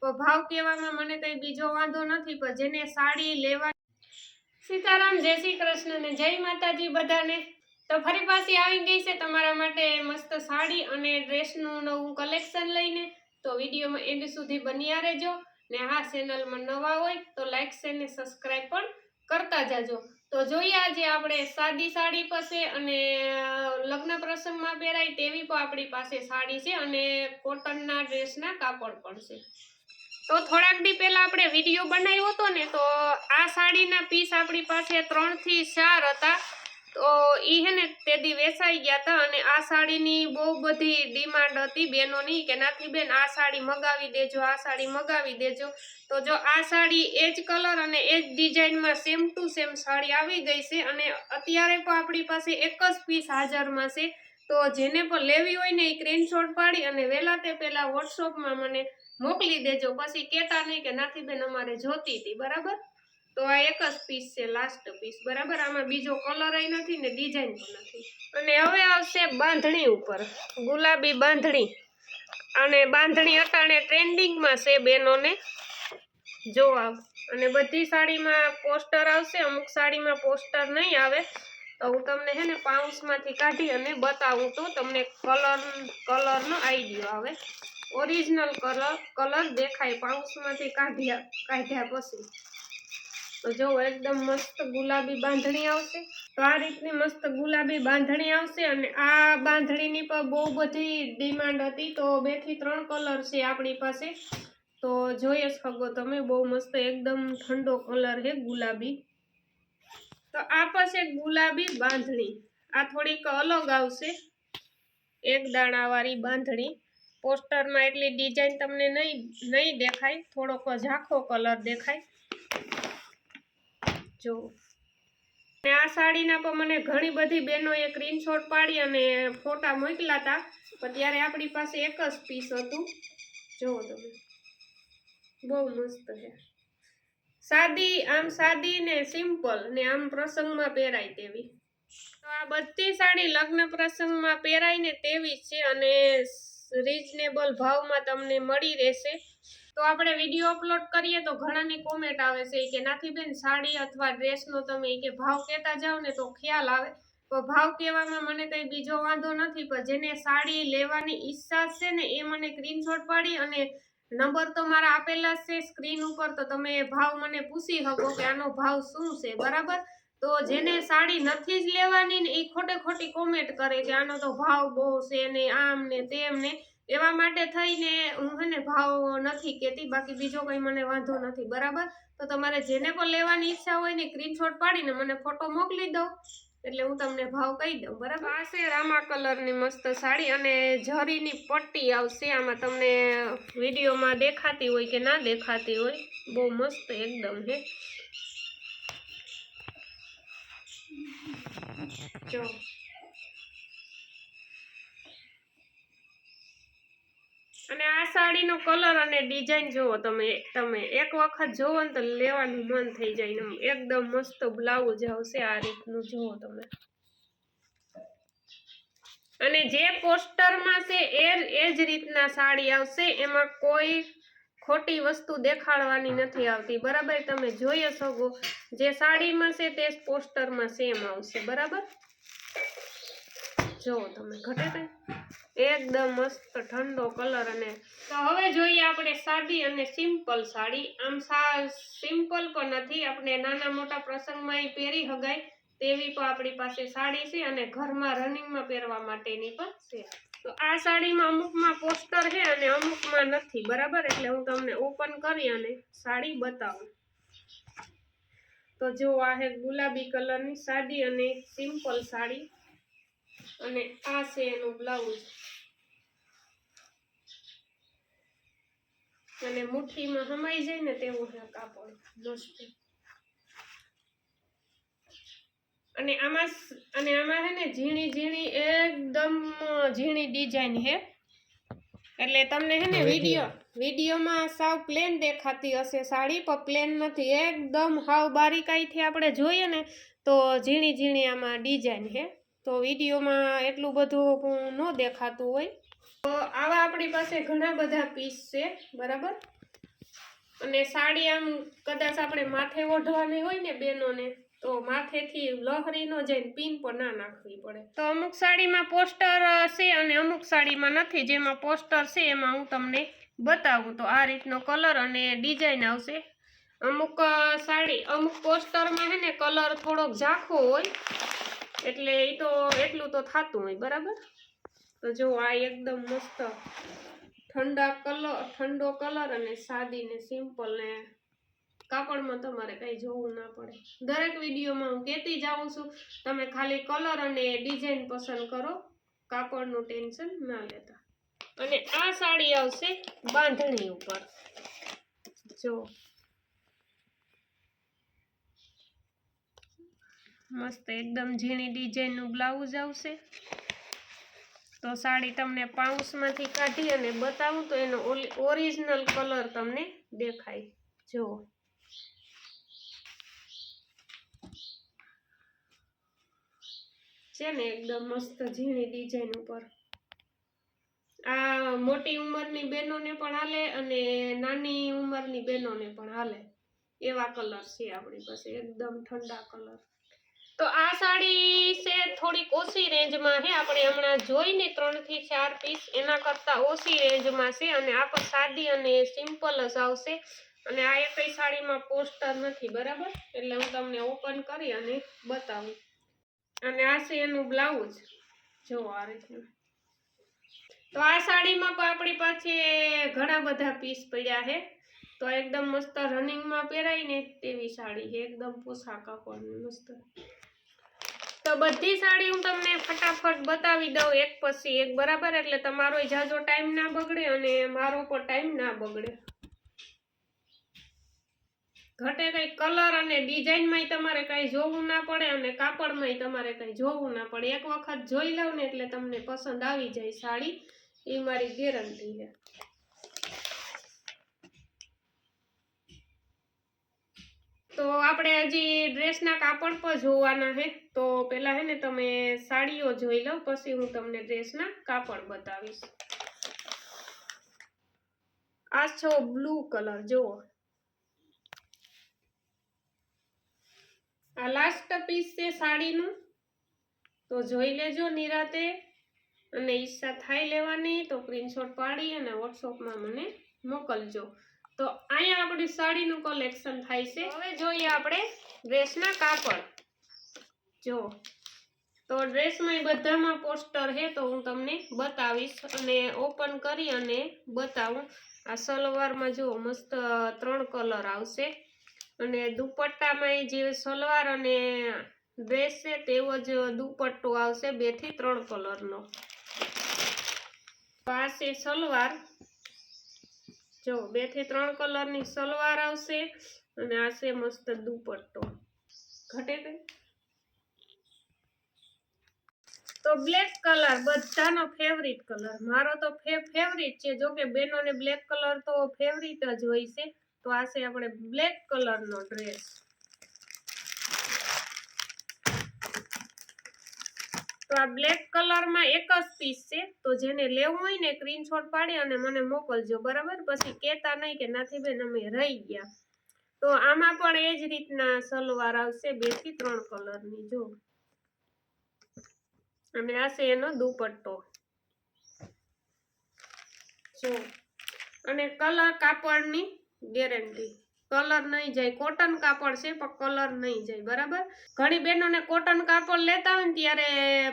તો ભાવ કહેવામાં મને કંઈ બીજો વાંધો નથી, પણ જેને સાડી લેવા સીતારામ, જય શ્રી કૃષ્ણ ને જય માતાજી બધાને। તો ફરી પાછી આવી ગઈ છે તમારા માટે મસ્ત સાડી અને ડ્રેસનું નવું કલેક્શન લઈને। તો વિડીયોમાં એન્ડ સુધી બન્યા રહેજો ને આ ચેનલમાં નવા હોય તો લાઈક શેર ને સબસ્ક્રાઇબ પણ કરતા જાજો। તો જોઈએ આજે આપણે સાદી સાડી પાસે અને લગ્ન પ્રસંગમાં પહેરાય તેવી પણ આપણી પાસે સાડી છે અને કોટનના ડ્રેસના કાપડ પણ છે। તો થોડાક દી પહેલા આપણે વિડીયો બનાવ્યો હતો ને, તો આ સાડીના પીસ આપણી પાસે 3 થી 4 હતા। તો ઈ હે ને તે દી વેચાઈ ગયા હતા અને આ સાડીની બહુ બધી ડિમાન્ડ હતી બહેનોની કે નાથી બેન આ સાડી મગાવી દેજો, આ સાડી મગાવી દેજો। તો જો આ સાડી એ જ કલર અને એ જ ડિઝાઇનમાં સેમ ટુ સેમ સાડી આવી ગઈ છે અને અત્યારે પણ આપણી પાસે એક જ પીસ હાજરમાં છે। તો જેને પણ લેવી હોય ને એ સ્ક્રીનશોટ પાડી અને વહેલા તે પહેલા વોટ્સઅપમાં મને મોકલી દેજો, પછી કહેતા નહીં કે નાથી બેન અમારે જોતી હતી, બરાબર। તો આ એક જ પીસ છે, લાસ્ટ પીસ, બરાબર। આમાં બીજો કલર નથી ને ડિઝાઇન પણ નથી। અને હવે આવશે બાંધણી ઉપર, ગુલાબી બાંધણી, અને બાંધણી અટાણે ટ્રેન્ડિંગમાં છે બહેનોને જોવા। અને બધી સાડીમાં પોસ્ટર આવશે, અમુક સાડીમાં પોસ્ટર નહીં આવે। તો હું તમને હે ને પાઉચમાંથી કાઢી અને બતાવું તો તમને કલરનો આઈડિયો આવે, ઓરિજિનલ કલર દેખાય પાઉચમાંથી કાઢ્યા પછી। તો જો એકદમ મસ્ત ગુલાબી બાંધણી આવશે। તો આ રીતની મસ્ત ગુલાબી બાંધણી આવશે અને આ બાંધણીની પણ બહુ બધી ડિમાન્ડ હતી। તો 2 થી 3 કલર છે આપણી પાસે, તો જોઈએ શકો તમે, બહુ મસ્ત એકદમ ઠંડો કલર છે ગુલાબી। તો આ પાસે ગુલાબી બાંધણી, આ થોડીક અલગ આવશે, એક દાણાવાળી બાંધણી। પોસ્ટરમાં એટલી ડિઝાઇન તમને નહીં દેખાય, થોડોક ઝાંખો કલર દેખાય જો। આ સાડીના પણ મને ઘણી બધી બહેનોએ સ્ક્રીનશોટ પાડી અને ફોટા મોકલ્યા હતા, પણ ત્યારે આપણી પાસે એક જ પીસ હતું, જુઓ તમે, બહુ મસ્ત છે। સાદી ને સિમ્પલ ને આમ પ્રસંગમાં પહેરાય તેવી। તો આ બધી સાડી લગ્ન પ્રસંગમાં પહેરાય ને તેવી છે અને રીઝનેબલ ભાવમાં તમને મળી રહેશે। તો આપણે વિડીયો અપલોડ કરીએ તો ઘણાની કોમેન્ટ આવે છે કે નાથી બેન સાડી અથવા ડ્રેસનો તમે કે ભાવ કહેતા જાઓ ને તો ખ્યાલ આવે, તો ભાવ કહેવામાં મને કંઈ બીજો વાંધો નથી, પણ જેને સાડી લેવાની ઈચ્છા છે ને એ મને સ્ક્રીનશોટ પાડી અને નંબર તો મારા આપેલા છે સ્ક્રીન ઉપર, તો તમે ભાવ મને પૂછી શકો કે આનો ભાવ શું છે, બરાબર। તો જેને સાડી નથી જ લેવાની ને એ ખોટી કોમેન્ટ કરે કે આનો તો ભાવ બહુ છે ને આમ ને તેમ ને, એવા માટે થઈને હું હે ને ભાવ નથી કહેતી, બાકી બીજો કંઈ મને વાંધો નથી, બરાબર। તો તમારે જેને પણ લેવાની ઈચ્છા હોય ને સ્ક્રીનશોટ પાડીને મને ફોટો મોકલી દો એટલે હું તમને ભાવ કહી દઉં, બરાબર। આ છે રામા કલરની મસ્ત સાડી અને જરીની પટ્ટી આવશે, આમાં તમને વિડીયોમાં દેખાતી હોય કે ના દેખાતી હોય, બહુ મસ્ત એકદમ છે જો। અને આ સાડીનો કલર અને ડિઝાઇન જુઓ તમે એક વખત જોવો ને તો લેવાનું મન થઈ જાય। એકદમ મસ્ત બ્લાઉઝ આવશે આ રીતનું, જુઓ તમે। અને જે પોસ્ટરમાં છે એ જ રીતના સાડી આવશે, એમાં કોઈ ખોટી વસ્તુ દેખાડવાની નથી આવતી, બરાબર। તમે જોઈ શકો જે સાડીમાં છે તે પોસ્ટરમાં સેમ આવશે, બરાબર। જો તમે, ઘટે કઈ, એકદમ મસ્ત ઠંડો કલર। અને તો હવે જોઈએ આપણે સાદી અને સિમ્પલ સાડી। આમ સિમ્પલ પણ નથી, આપણે નાના મોટા પ્રસંગમાં પહેરી હગાય તેવી પણ આપણી પાસે સાડી છે અને ઘરમાં રનિંગમાં પહેરવા માટેની પણ છે। તો આ સાડીમાં અમુકમાં પોસ્ટર છે અને અમુકમાં નથી, બરાબર। એટલે હું તમને ઓપન કરી અને સાડી બતાવું। તો જો આ છે ગુલાબી કલરની સાડી અને સિમ્પલ સાડી, અને આ છે એનું બ્લાઉઝ, અને મુઠ્ઠીમાં સમાઈ જાય ને તેવું છે કાપડ મસ્ત। અને આમાં હે ને ઝીણી એકદમ ઝીણી ડિઝાઇન છે, એટલે તમને હે ને વિડીયોમાં સાવ પ્લેન દેખાતી હશે સાડી, પણ પ્લેન નથી, એકદમ હાવ બારીકાઈથી આપણે જોઈએ ને તો ઝીણી આમાં ડિઝાઇન છે। તો વિડીયોમાં એટલું બધું ન દેખાતું હોય। તો આવા આપણી પાસે ઘણા બધા પીસ છે, બરાબર। અને સાડી આમ કદાચ આપણે માથે ઓઢવાની હોય ને બેનોને તો માથેથી લહરી ન જાય, પિન પણ ના નાખવી પડે. તો અમુક સાડીમાં પોસ્ટર છે અને અમુક સાડીમાં નથી. જેમાં પોસ્ટર છે એમાં હું તમને બતાવું. તો આ રીતનો કલર અને ડિઝાઇન આવશે. અમુક સાડી અમુક પોસ્ટરમાં હે ને કલર થોડોક ઝાંખો હોય એટલે એ તો એટલું તો થતું હોય, બરાબર. તો જો આ એકદમ મસ્ત ઠંડો કલર અને સાદી ને સિમ્પલ ને કાપડમાં તમારે કઈ જોવું ના પડે. દરેક વિડીયોમાં હું કહેતી જાઉં છું, તમે ખાલી કલર અને ડિઝાઇન પસંદ કરો, કાપડનું ટેન્શન ના લેતા. અને આ સાડી આવશે બાંધણી ઉપર. જો મસ્ત એકદમ ઝીણી ડિઝાઇનનું બ્લાઉઝ આવશે. તો સાડી તમને પાઉચમાંથી કાઢી અને બતાવું તો એનો ઓરિજિનલ કલર તમને દેખાય. જો છે ને એકદમ મસ્ત ઝીણી ડિઝાઇન ઉપર. આ મોટી ઉંમરની બહેનોને પણ હાલે અને નાની ઉંમરની બહેનોને પણ હાલે એવા કલર છે આપણી પાસે, એકદમ ઠંડા કલર. તો આ સાડી છે થોડીક ઓછી રેન્જમાં છે. આપણે હમણાં જોઈને 3 થી 4 પીસ એના કરતાં ઓછી રેન્જમાં છે અને આ પણ સાદી અને સિમ્પલ જ આવશે. અને આ એકઈ સાડીમાં પોસ્ટર નથી, બરાબર. એટલે હું તમને ઓપન કરી અને બતાવું. અને આ છે એનું બ્લાઉઝ. જો આ રીતનું. તો આ સાડીમાં પણ આપણી પાસે ઘણા બધા પીસ પડ્યા છે. તો એકદમ મસ્ત રનિંગમાં પહેરાય ને તેવી સાડી છે, એકદમ પોસા કાપડની મસ્ત. તો બધી સાડી હું તમને ફટાફટ બતાવી દઉં એક પછી એક, બરાબર. એટલે તમારો જાજો ટાઈમ ના બગડે અને મારો પણ ટાઈમ ના બગડે. ઘટે કઈ કલર અને ડિઝાઇનમાં તમારે કઈ જોવું ના પડે અને કાપડમાં તમારે કઈ જોવું ના પડે. એક વખત જોઈ લઉં ને એટલે તમને પસંદ આવી જાય સાડી, એ મારી ગેરંટી છે. તો આપણે હજી ડ્રેસના કાપડ પર જોવાના છે. તો પહેલા હે ને તમે સાડીઓ જોઈ લો, પછી હું તમને ડ્રેસના કાપડ બતાવીશ. આ છો બ્લુ કલર. જુઓ આ લાસ્ટ પીસ છે સાડીનું. તો જોઈ લેજો નિરાતે અને ઈચ્છા થાય લેવાની તો સ્ક્રીનશોટ પાડી અને વોટ્સઅપમાં મને મોકલજો. તો અહીંયા આપણી સાડીનું કલેક્શન થાય છે. હવે જોઈએ આપણે ડ્રેસના કાપડ. જો તો ડ્રેસમાં બધામાં પોસ્ટર છે તો હું તમને બતાવીશ અને ઓપન કરી અને બતાવું. આ સલવારમાં જો મસ્ત 3 કલર આવશે અને દુપટ્ટામાં જે સલવાર અને ડ્રેસ છે તેવો જ દુપટ્ટો આવશે 2 થી 3 કલરનો. આ છે સલવાર. જો 2 થી 3 કલરની સલવાર આવશે અને આ છે મસ્ત દુપટ્ટો. ઘટે કઈ. તો બ્લેક કલર બધાનો ફેવરિટ કલર, મારો તો ફેવરિટ છે. જો કે બેનોને બ્લેક કલર તો ફેવરિટ જ હોય છે. તો આ છે આપણે બ્લેક કલરનો ડ્રેસ. તો આ બ્લેક કલરમાં એક જ પીસ છે. તો જેને લેવું હોય ને સ્ક્રીનશોટ પાડી અને મને મોકલજો, બરાબર. પછી કહેતા નહીં કે નથી બેન અમે રહી ગયા. તો આમાં પણ એ જ રીતના સલવાર આવશે 2 થી 3 કલરની. જો અને આ છે એનો દુપટ્ટો. જો અને કલર કાપડની ગેરંટી, કલર નહીં જાય. કોટન કાપડ છે પણ કલર નહીં જાય, બરાબર. ઘણી બહેનોને કોટન કાપડ લેતા હોય ને ત્યારે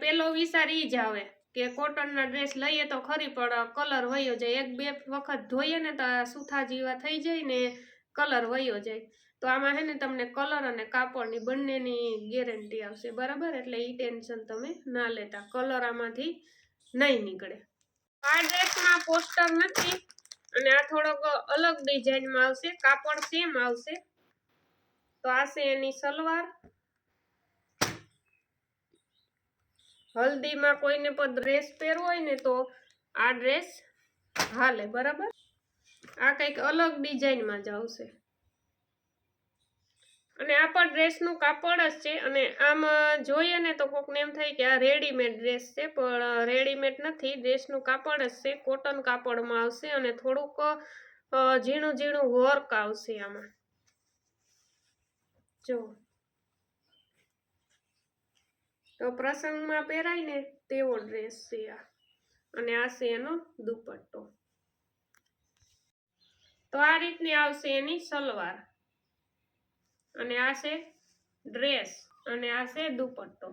પેલો વિચાર ઈ જ આવે કે કોટનના ડ્રેસ લઈએ તો ખરી પણ કલર વયો જાય. 1-2 વખત ધોઈએ ને તો સુથા જેવા થઈ જાય ને કલર વયો જાય. તો આમાં હે ને તમને કલર અને કાપડની બંનેની ગેરંટી આવશે, બરાબર. એટલે ઈ ટેન્શન તમે ના લેતા, કલર આમાંથી નહીં નીકળે. આ ડ્રેસમાં પોસ્ટર નથી અને આ થોડોક અલગ ડિઝાઇનમાં આવશે. કાપડ સેમ આવશે. તો આ છે એની સલવાર. હલ્દીમાં કોઈને પણ ડ્રેસ પહેરવો હોય ને તો આ ડ્રેસ હાલે, બરાબર. આ કંઈક અલગ ડિઝાઇનમાં જ આવશે અને આ પણ ડ્રેસનું કાપડ જ છે. અને આમાં જોઈએ ને તો કોકને એમ થાય કે આ રેડીમેડ ડ્રેસ છે, પણ રેડીમેડ નથી. ડ્રેસનું કાપડ જ છે, કોટન કાપડમાં આવશે અને થોડુંક ઝીણું ઝીણું વર્ક આવશે આમાં જો તો પ્રસંગમાં પહેરાય ને તેવો ડ્રેસ છે આ અને આ છે એનો દુપટ્ટો તો આ રીતની આવશે એની સલવાર અને આ છે ડ્રેસ અને આ છે દુપટ્ટો